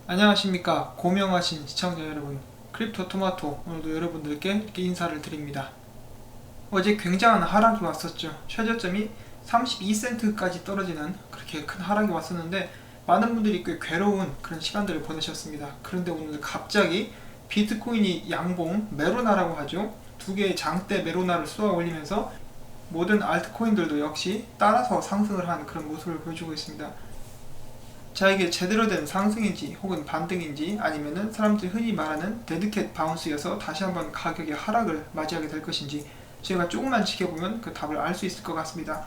안녕하십니까. 고명하신 시청자 여러분, 크립토 토마토 오늘도 여러분들께 이렇게 인사를 드립니다. 어제 굉장한 하락이 왔었죠. 최저점이 32센트까지 떨어지는 그렇게 큰 하락이 왔었는데 많은 분들이 꽤 괴로운 그런 시간들을 보내셨습니다. 그런데 오늘 갑자기 비트코인이 양봉 메로나라고 하죠. 두 개의 장대 메로나를 쏘아 올리면서 모든 알트코인들도 역시 따라서 상승을 한 그런 모습을 보여주고 있습니다. 자, 이게 제대로 된 상승인지 혹은 반등인지 아니면은 사람들이 흔히 말하는 데드캣 바운스여서 다시 한번 가격의 하락을 맞이하게 될 것인지 저희가 조금만 지켜보면 그 답을 알 수 있을 것 같습니다.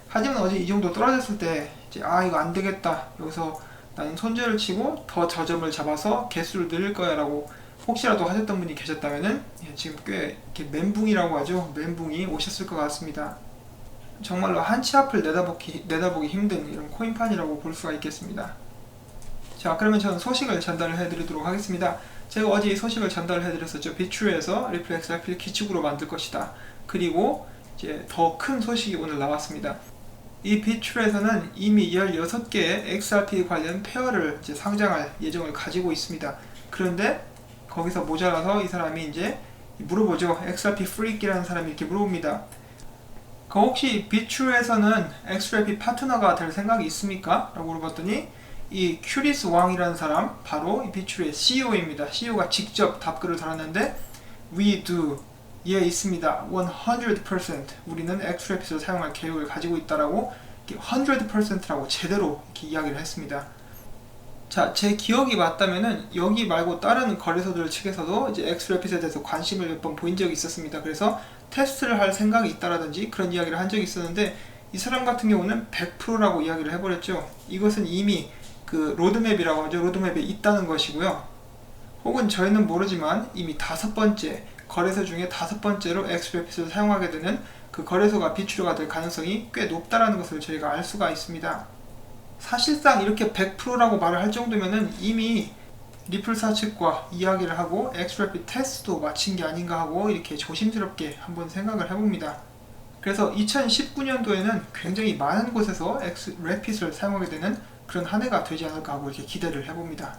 하지만 어제 이 정도 떨어졌을 때 이제 이거 안 되겠다, 여기서 나는 손절을 치고 더 저점을 잡아서 개수를 늘릴 거야 라고 혹시라도 하셨던 분이 계셨다면은 지금 꽤 이렇게 멘붕이라고 하죠. 멘붕이 오셨을 것 같습니다. 정말로 한치 앞을 내다보기 힘든 이런 코인판이라고 볼 수가 있겠습니다. 자, 그러면 저는 소식을 전달을 해드리도록 하겠습니다. 제가 어제 이 소식을 전달을 해드렸었죠. 비추에서 리플 XRP를 기축으로 만들 것이다. 그리고 이제 더 큰 소식이 오늘 나왔습니다. 이 비추에서는 이미 16개의 XRP 관련 페어를 이제 상장할 예정을 가지고 있습니다. 그런데 거기서 모자라서 이 사람이 이제 물어보죠. XRP 프리키라는 사람이 이렇게 물어봅니다. 혹시 비추에서는 XRP 파트너가 될 생각이 있습니까? 라고 물어봤더니 이 큐리스 왕이라는 사람, 바로 이 비추의 CEO입니다. CEO가 직접 답글을 달았는데 We do. 예, 있습니다. 100%. 우리는 XRP를 사용할 계획을 가지고 있다라고 100%라고 제대로 이렇게 이야기를 했습니다. 자, 제 기억이 맞다면은 여기 말고 다른 거래소들 측에서도 이제 XRP에 대해서 관심을 몇 번 보인 적이 있었습니다. 그래서 테스트를 할 생각이 있다라든지 그런 이야기를 한 적이 있었는데 이 사람 같은 경우는 100%라고 이야기를 해버렸죠. 이것은 이미 그 로드맵이라고 하죠. 로드맵에 있다는 것이고요. 혹은 저희는 모르지만 이미 5번째 거래소 중에 5번째로 XRP를 사용하게 되는 그 거래소가 비추류가 될 가능성이 꽤 높다라는 것을 저희가 알 수가 있습니다. 사실상 이렇게 100%라고 말을 할 정도면은 이미 리플사 측과 이야기를 하고 XRP 테스트도 마친 게 아닌가 하고 이렇게 조심스럽게 한번 생각을 해봅니다. 그래서 2019년도에는 굉장히 많은 곳에서 XRP를 사용하게 되는 그런 한 해가 되지 않을까 하고 이렇게 기대를 해봅니다.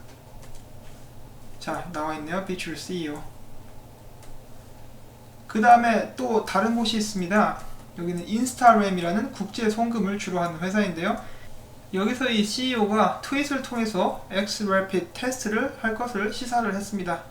자, 나와있네요. 비추 CEO. 그 다음에 또 다른 곳이 있습니다. 여기는 인스타램이라는 국제 송금을 주로 하는 회사인데요. 여기서 이 CEO가 트윗을 통해서 XRP 테스트를 할 것을 시사를 했습니다.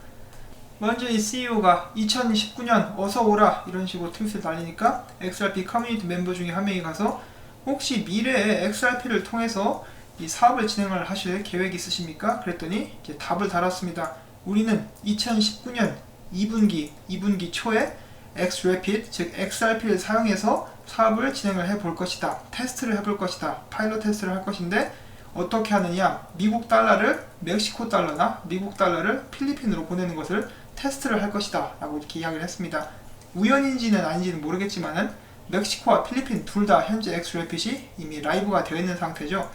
먼저 이 CEO가 2019년 어서오라 이런 식으로 트윗을 달리니까 XRP 커뮤니티 멤버 중에 한 명이 가서 혹시 미래에 XRP를 통해서 이 사업을 진행을 하실 계획이 있으십니까? 그랬더니 이제 답을 달았습니다. 우리는 2019년 2분기 초에 XRP, 즉 XRP를 사용해서 사업을 진행을 해볼 것이다. 테스트를 해볼 것이다. 파일럿 테스트를 할 것인데 어떻게 하느냐? 미국 달러를 멕시코 달러나 미국 달러를 필리핀으로 보내는 것을 테스트를 할 것이다 라고 이렇게 이야기를 했습니다. 우연인지는 아닌지는 모르겠지만은 멕시코와 필리핀 둘 다 현재 XRP이 이미 라이브가 되어 있는 상태죠.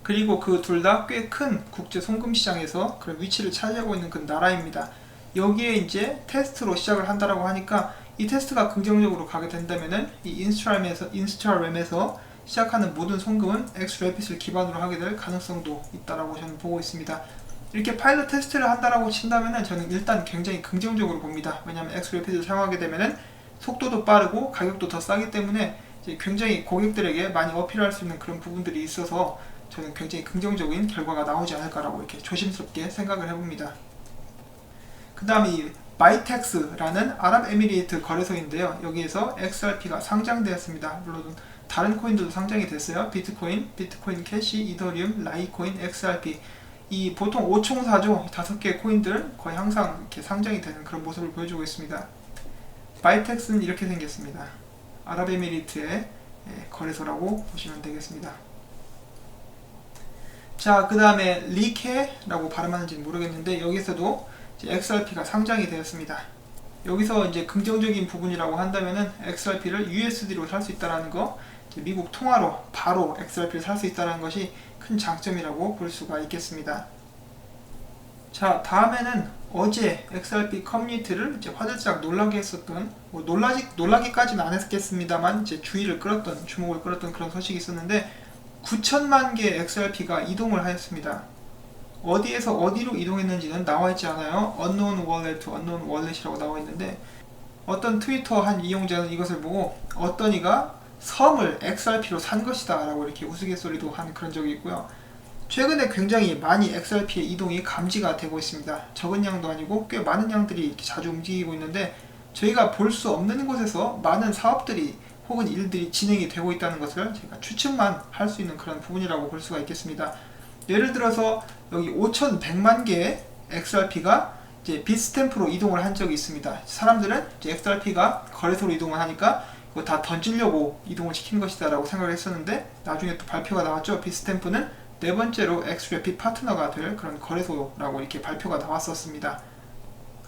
그리고 그 둘 다 꽤 큰 국제 송금 시장에서 그런 위치를 차지하고 있는 그 나라입니다. 여기에 이제 테스트로 시작을 한다라고 하니까 이 테스트가 긍정적으로 가게 된다면은 이 인스타램에서 시작하는 모든 송금은 XRP를 기반으로 하게 될 가능성도 있다라고 저는 보고 있습니다. 이렇게 파일럿 테스트를 한다라고 친다면은 저는 일단 굉장히 긍정적으로 봅니다. 왜냐하면 XRP를 사용하게 되면은 속도도 빠르고 가격도 더 싸기 때문에 이제 굉장히 고객들에게 많이 어필할 수 있는 그런 부분들이 있어서 저는 굉장히 긍정적인 결과가 나오지 않을까라고 이렇게 조심스럽게 생각을 해봅니다. 그 다음에 이 바이텍스라는 아랍에미리트 거래소인데요. 여기에서 XRP가 상장되었습니다. 물론 다른 코인들도 상장이 됐어요. 비트코인 캐시, 이더리움, 라이코인, XRP. 이 보통 5총사죠. 5개의 코인들 거의 항상 이렇게 상장이 되는 그런 모습을 보여주고 있습니다. 바이텍스는 이렇게 생겼습니다. 아랍에미리트의 거래소라고 보시면 되겠습니다. 자, 그 다음에 리케라고 발음하는지는 모르겠는데 여기서도 XRP가 상장이 되었습니다. 여기서 이제 긍정적인 부분이라고 한다면은 XRP를 USD로 살 수 있다는 거, 미국 통화로 바로 XRP를 살 수 있다는 것이 큰 장점이라고 볼 수가 있겠습니다. 자, 다음에는 어제 XRP 커뮤니티를 이제 화들짝 놀라게 했었던, 놀라기까지는 안 했겠습니다만 이제 주목을 끌었던 그런 소식이 있었는데 9천만 개 XRP가 이동을 하였습니다. 어디에서 어디로 이동했는지는 나와 있지 않아요. unknown wallet to unknown wallet이라고 나와 있는데, 어떤 트위터 한 이용자는 이것을 보고 어떤 이가 섬을 XRP로 산 것이다 라고 이렇게 우스갯소리도 한 그런 적이 있고요. 최근에 굉장히 많이 XRP의 이동이 감지가 되고 있습니다. 적은 양도 아니고 꽤 많은 양들이 이렇게 자주 움직이고 있는데, 저희가 볼 수 없는 곳에서 많은 사업들이 혹은 일들이 진행이 되고 있다는 것을 제가 추측만 할 수 있는 그런 부분이라고 볼 수가 있겠습니다. 예를 들어서 여기 5,100만 개의 XRP가 이제 빗스탬프로 이동을 한 적이 있습니다. 사람들은 이제 XRP가 거래소로 이동을 하니까 이거 다 던지려고 이동을 시킨 것이다 라고 생각을 했었는데, 나중에 또 발표가 나왔죠. 빗스탬프는 네 번째로 XRP 파트너가 될 그런 거래소라고 이렇게 발표가 나왔었습니다.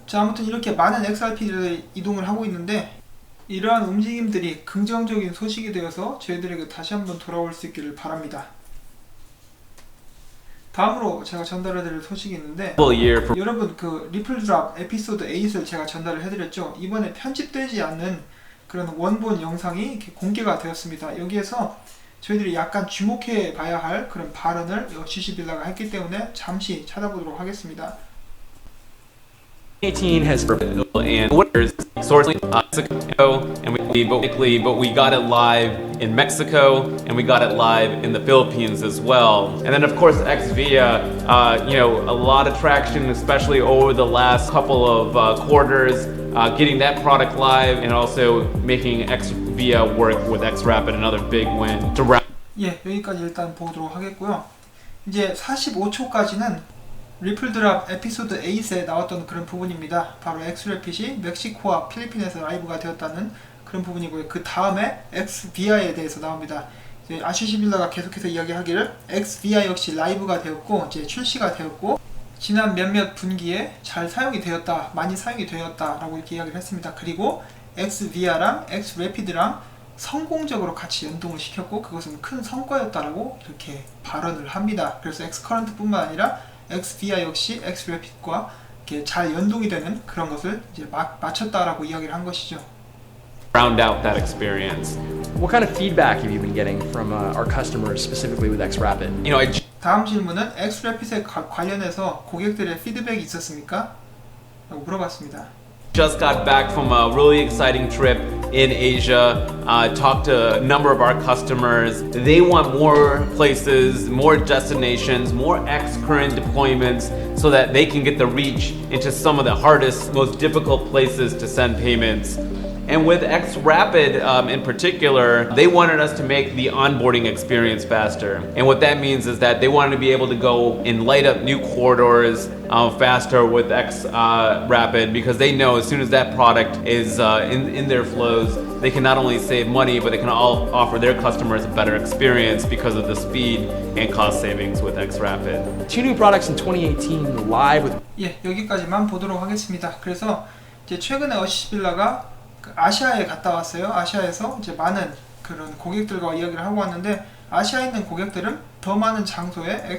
자, 아무튼 이렇게 많은 XRP들이 이동을 하고 있는데, 이러한 움직임들이 긍정적인 소식이 되어서 저희들에게 다시 한번 돌아올 수 있기를 바랍니다. 다음으로 제가 전달해드릴 소식이 있는데, 여러분 그 리플드랍 에피소드 8을 제가 전달을 해드렸죠. 이번에 편집되지 않는 그런 원본 영상이 이렇게 공개가 되었습니다. 여기에서 저희들이 약간 주목해 봐야 할 그런 발언을 GC빌라가 했기 때문에 잠시 찾아보도록 하겠습니다. 18 has and orders sourcing Mexico and but we got it live in Mexico and we got it live in the Philippines as well. And then of course XVIA, a lot of traction, especially over the last couple of quarters, getting that product live and also making XVIA work with XRapid, another big win. 예, 여기까지 일단 보도록 하겠고요. 이제 45초까지는 리플드랍 에피소드 8에 나왔던 그런 부분입니다. 바로 엑스래핏이 멕시코와 필리핀에서 라이브가 되었다는 그런 부분이고요. 그 다음에 XVIA에 대해서 나옵니다. 아슈시빌라가 계속해서 이야기하기를 XVIA 역시 라이브가 되었고 이제 출시가 되었고 지난 몇몇 분기에 잘 사용이 되었다, 많이 사용이 되었다 라고 이렇게 이야기를 했습니다. 그리고 XVIA랑 XRapid랑 성공적으로 같이 연동을 시켰고 그것은 큰 성과였다라고 이렇게 발언을 합니다. 그래서 엑스커런트 뿐만 아니라 XVIA 역시 XRapid과 이렇게 잘 연동이 되는 그런 것을 이제 마쳤다라고 이야기를 한 것이죠. Round out that experience. What kind of feedback have you been getting from our customers, specifically with XRapid? 다음 질문은 XRapid에 관련해서 고객들의 피드백이 있었습니까? 라고 물어봤습니다. Just got back from a really exciting trip in Asia. Talked to a number of our customers. They want more places, more destinations, more X-current deployments so that they can get the reach into some of the hardest, most difficult places to send payments. And with XRapid in particular, they wanted us to make the onboarding experience faster. And what that means is that they wanted to be able to go and light up new corridors faster with XRapid because they know as soon as that product is in their flows, they can not only save money, but they can offer their customers a better experience because of the speed and cost savings with XRapid. 2 new products in 2018 live with. 예, 여기까지만 보도록 하겠습니다. 그래서 이제 최근에 어시빌라가 아시아에 갔다 왔어요. 아시아에서 이제 많은 그런 고객들과 이야기를 하고 왔는데, 아시아에 있는 고객들은 더 많은 장소에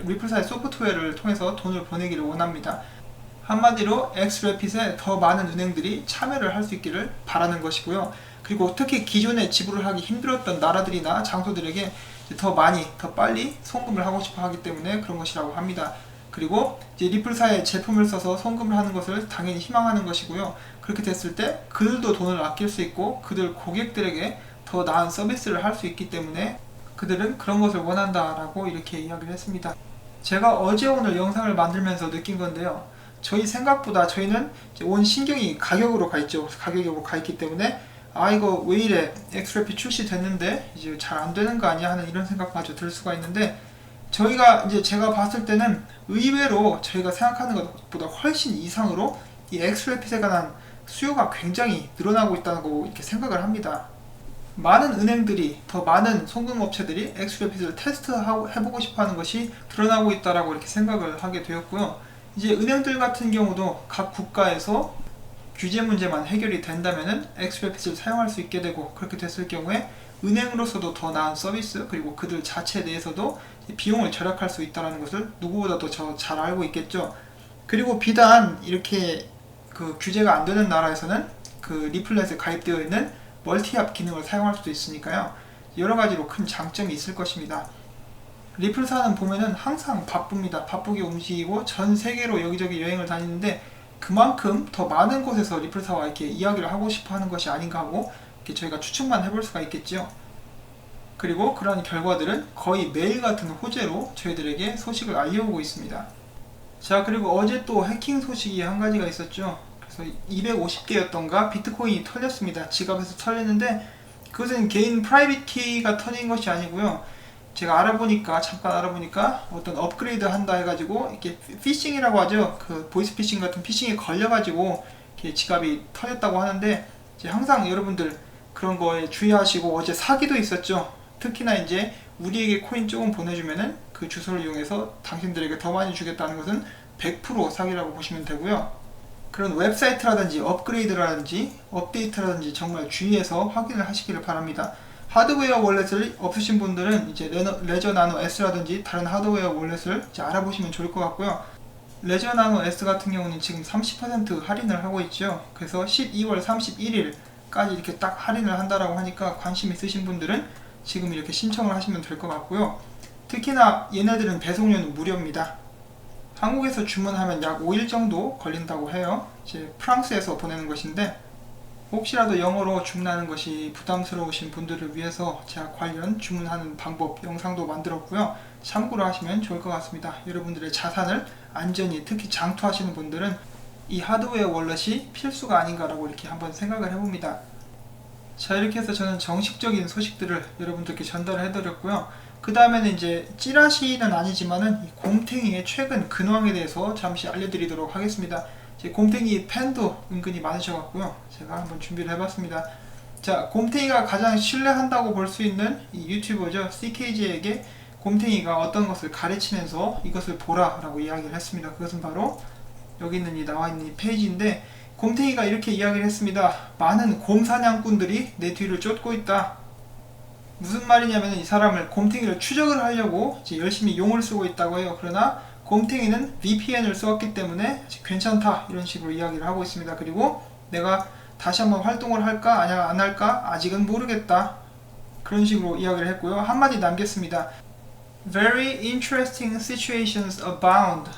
리플사의 소프트웨어를 통해서 돈을 보내기를 원합니다. 한마디로 엑스래핏에 더 많은 은행들이 참여를 할 수 있기를 바라는 것이고요. 그리고 특히 기존에 지불을 하기 힘들었던 나라들이나 장소들에게 더 많이, 더 빨리 송금을 하고 싶어 하기 때문에 그런 것이라고 합니다. 그리고 이제 리플사의 제품을 써서 송금을 하는 것을 당연히 희망하는 것이고요. 그렇게 됐을 때 그들도 돈을 아낄 수 있고 그들 고객들에게 더 나은 서비스를 할 수 있기 때문에 그들은 그런 것을 원한다라고 이렇게 이야기를 했습니다. 제가 어제 오늘 영상을 만들면서 느낀 건데요. 저희 생각보다 저희는 이제 온 신경이 가격으로 가 있죠. 가격으로 가 있기 때문에 이거 왜 이래, 엑스래핏 출시됐는데 이제 잘 안 되는 거 아니야 하는 이런 생각마저 들 수가 있는데, 제가 봤을 때는 의외로 저희가 생각하는 것보다 훨씬 이상으로 이 엑스래핏에 관한 수요가 굉장히 늘어나고 있다고 이렇게 생각을 합니다. 많은 은행들이, 더 많은 송금업체들이 엑스래핏을 해보고 싶어하는 것이 드러나고 있다라고 이렇게 생각을 하게 되었고요. 이제 은행들 같은 경우도 각 국가에서 규제 문제만 해결이 된다면은 엑스래핏을 사용할 수 있게 되고, 그렇게 됐을 경우에 은행으로서도 더 나은 서비스, 그리고 그들 자체 내에서도 비용을 절약할 수 있다는 것을 누구보다도 잘 알고 있겠죠. 그리고 비단 이렇게 그 규제가 안 되는 나라에서는 그 리플렛에 가입되어 있는 멀티앱 기능을 사용할 수도 있으니까요. 여러 가지로 큰 장점이 있을 것입니다. 리플사는 보면은 항상 바쁩니다. 바쁘게 움직이고 전 세계로 여기저기 여행을 다니는데 그만큼 더 많은 곳에서 리플사와 이렇게 이야기를 하고 싶어 하는 것이 아닌가 하고 이렇게 저희가 추측만 해볼 수가 있겠죠. 그리고 그러한 결과들은 거의 매일 같은 호재로 저희들에게 소식을 알려오고 있습니다. 자, 그리고 어제 또 해킹 소식이 한 가지가 있었죠. 그래서 250개였던가 비트코인이 털렸습니다. 지갑에서 털렸는데 그것은 개인 프라이빗 키가 터진 것이 아니고요. 제가 잠깐 알아보니까 어떤 업그레이드 한다 해가지고 이렇게 피싱이라고 하죠. 그 보이스피싱 같은 피싱에 걸려가지고 이렇게 지갑이 털렸다고 하는데 이제 항상 여러분들 그런 거에 주의하시고, 어제 사기도 있었죠. 특히나 이제 우리에게 코인 조금 보내주면은 그 주소를 이용해서 당신들에게 더 많이 주겠다는 것은 100% 사기라고 보시면 되고요. 그런 웹사이트라든지 업그레이드라든지 업데이트라든지 정말 주의해서 확인을 하시기를 바랍니다. 하드웨어 월렛을 없으신 분들은 이제 레저 나노 S라든지 다른 하드웨어 월렛을 이제 알아보시면 좋을 것 같고요. 레저 나노 S 같은 경우는 지금 30% 할인을 하고 있죠. 그래서 12월 31일까지 이렇게 딱 할인을 한다라고 하니까 관심 있으신 분들은 지금 이렇게 신청을 하시면 될 것 같고요. 특히나 얘네들은 배송료는 무료입니다. 한국에서 주문하면 약 5일 정도 걸린다고 해요. 이제 프랑스에서 보내는 것인데 혹시라도 영어로 주문하는 것이 부담스러우신 분들을 위해서 제가 관련 주문하는 방법 영상도 만들었고요. 참고로 하시면 좋을 것 같습니다. 여러분들의 자산을 안전히, 특히 장투하시는 분들은 이 하드웨어 월렛이 필수가 아닌가라고 이렇게 한번 생각을 해봅니다. 자, 이렇게 해서 저는 정식적인 소식들을 여러분들께 전달을 해드렸고요. 그 다음에는 이제 찌라시는 아니지만은 이 곰탱이의 최근 근황에 대해서 잠시 알려드리도록 하겠습니다. 제 곰탱이 팬도 은근히 많으셔갖고요. 제가 한번 준비를 해봤습니다. 자, 곰탱이가 가장 신뢰한다고 볼 수 있는 이 유튜버죠. CKJ에게 곰탱이가 어떤 것을 가르치면서 이것을 보라라고 이야기를 했습니다. 그것은 바로 여기 있는 이 나와 있는 이 페이지인데, 곰탱이가 이렇게 이야기를 했습니다. 많은 곰 사냥꾼들이 내 뒤를 쫓고 있다. 무슨 말이냐면 이 사람을, 곰탱이를 추적을 하려고 이제 열심히 용을 쓰고 있다고 해요. 그러나 곰탱이는 VPN을 썼기 때문에 괜찮다, 이런 식으로 이야기를 하고 있습니다. 그리고 내가 다시 한번 활동을 할까 아니야 안 할까 아직은 모르겠다, 그런 식으로 이야기를 했고요. 한마디 남겼습니다. Very interesting situations abound.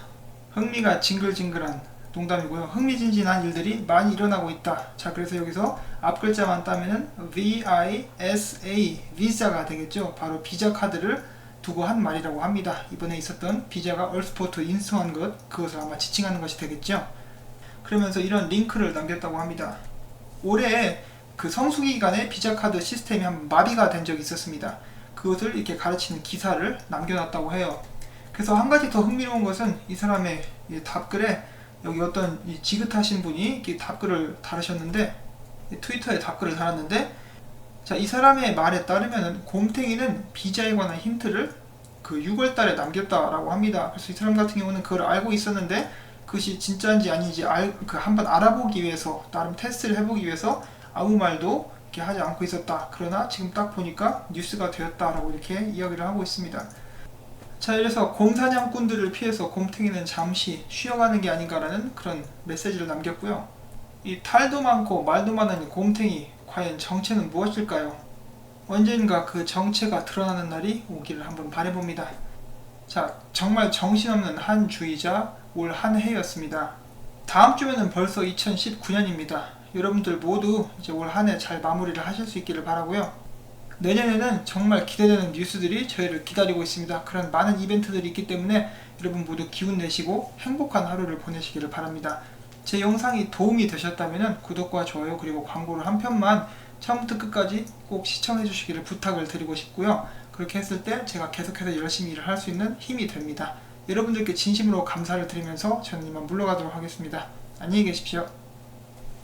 흥미가 징글징글한, 농담이고요. 흥미진진한 일들이 많이 일어나고 있다. 자, 그래서 여기서 앞 글자만 따면은 VISA, 비자가 되겠죠. 바로 비자 카드를 두고 한 말이라고 합니다. 이번에 있었던 비자가 얼스포트 인수한 것, 그것을 아마 지칭하는 것이 되겠죠. 그러면서 이런 링크를 남겼다고 합니다. 올해 그 성수기간에 비자 카드 시스템이 한번 마비가 된 적이 있었습니다. 그것을 이렇게 가르치는 기사를 남겨놨다고 해요. 그래서 한 가지 더 흥미로운 것은 이 사람의 이 답글에 여기 어떤 이 지긋하신 분이 이렇게 답글을 달으셨는데, 트위터에 답글을 달았는데, 자, 이 사람의 말에 따르면 곰탱이는 비자에 관한 힌트를 그 6월달에 남겼다라고 합니다. 그래서 이 사람 같은 경우는 그걸 알고 있었는데 그것이 진짜인지 아닌지 한번 알아보기 위해서, 나름 테스트를 해보기 위해서 아무 말도 이렇게 하지 않고 있었다. 그러나 지금 딱 보니까 뉴스가 되었다라고 이렇게 이야기를 하고 있습니다. 자, 이래서 곰 사냥꾼들을 피해서 곰탱이는 잠시 쉬어가는 게 아닌가라는 그런 메시지를 남겼고요. 이 탈도 많고 말도 많은 곰탱이, 과연 정체는 무엇일까요? 언젠가 그 정체가 드러나는 날이 오기를 한번 바라봅니다. 자, 정말 정신없는 한 주이자 올 한 해였습니다. 다음 주면은 벌써 2019년입니다. 여러분들 모두 이제 올 한 해 잘 마무리를 하실 수 있기를 바라고요. 내년에는 정말 기대되는 뉴스들이 저희를 기다리고 있습니다. 그런 많은 이벤트들이 있기 때문에 여러분 모두 기운 내시고 행복한 하루를 보내시기를 바랍니다. 제 영상이 도움이 되셨다면 구독과 좋아요 그리고 광고를 한 편만 처음부터 끝까지 꼭 시청해 주시기를 부탁을 드리고 싶고요. 그렇게 했을 때 제가 계속해서 열심히 일을 할 수 있는 힘이 됩니다. 여러분들께 진심으로 감사를 드리면서 저는 이만 물러가도록 하겠습니다. 안녕히 계십시오.